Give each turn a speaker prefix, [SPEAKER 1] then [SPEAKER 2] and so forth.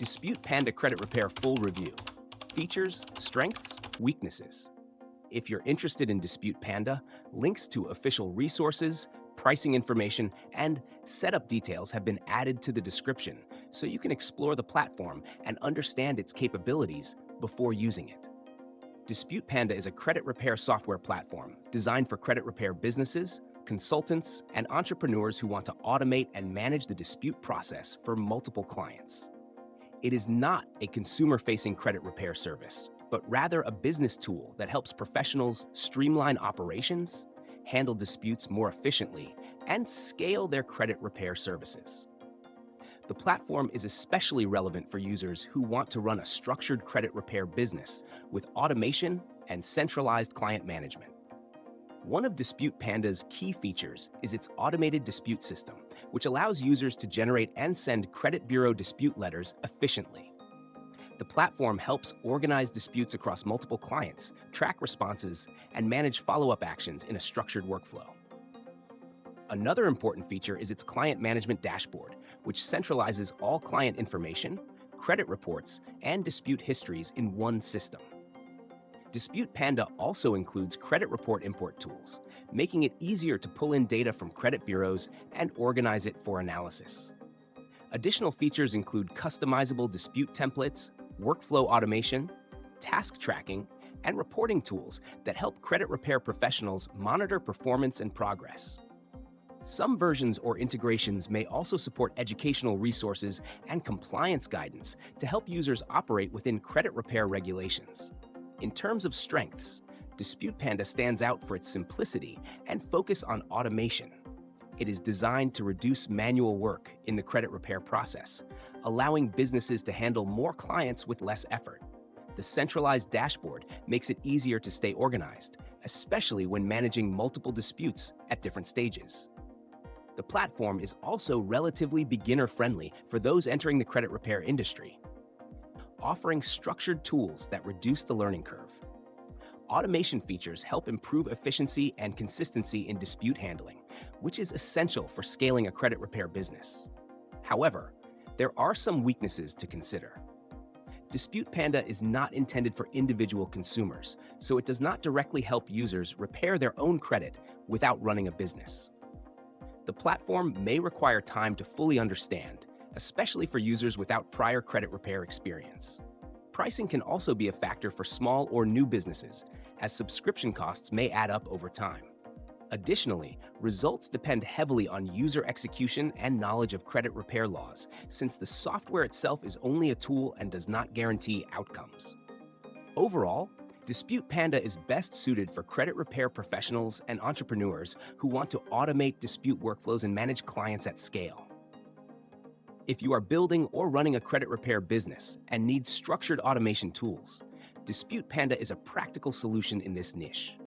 [SPEAKER 1] Dispute Panda Credit Repair Full Review. Features, strengths, weaknesses. If you're interested in Dispute Panda, links to official resources, pricing information, and setup details have been added to the description so you can explore the platform and understand its capabilities before using it. Dispute Panda is a credit repair software platform designed for credit repair businesses, consultants, and entrepreneurs who want to automate and manage the dispute process for multiple clients. It is not a consumer-facing credit repair service, but rather a business tool that helps professionals streamline operations, handle disputes more efficiently, and scale their credit repair services. The platform is especially relevant for users who want to run a structured credit repair business with automation and centralized client management. One of Dispute Panda's key features is its automated dispute system, which allows users to generate and send credit bureau dispute letters efficiently. The platform helps organize disputes across multiple clients, track responses, and manage follow-up actions in a structured workflow. Another important feature is its client management dashboard, which centralizes all client information, credit reports, and dispute histories in one system. Dispute Panda also includes credit report import tools, making it easier to pull in data from credit bureaus and organize it for analysis. Additional features include customizable dispute templates, workflow automation, task tracking, and reporting tools that help credit repair professionals monitor performance and progress. Some versions or integrations may also support educational resources and compliance guidance to help users operate within credit repair regulations. In terms of strengths, Dispute Panda stands out for its simplicity and focus on automation. It is designed to reduce manual work in the credit repair process, allowing businesses to handle more clients with less effort. The centralized dashboard makes it easier to stay organized, especially when managing multiple disputes at different stages. The platform is also relatively beginner-friendly for those entering the credit repair industry, offering structured tools that reduce the learning curve. Automation features help improve efficiency and consistency in dispute handling, which is essential for scaling a credit repair business. However, there are some weaknesses to consider. Dispute Panda is not intended for individual consumers, so it does not directly help users repair their own credit without running a business. The platform may require time to fully understand, especially for users without prior credit repair experience. Pricing can also be a factor for small or new businesses, as subscription costs may add up over time. Additionally, results depend heavily on user execution and knowledge of credit repair laws, since the software itself is only a tool and does not guarantee outcomes. Overall, Dispute Panda is best suited for credit repair professionals and entrepreneurs who want to automate dispute workflows and manage clients at scale. If you are building or running a credit repair business and need structured automation tools, Dispute Panda is a practical solution in this niche.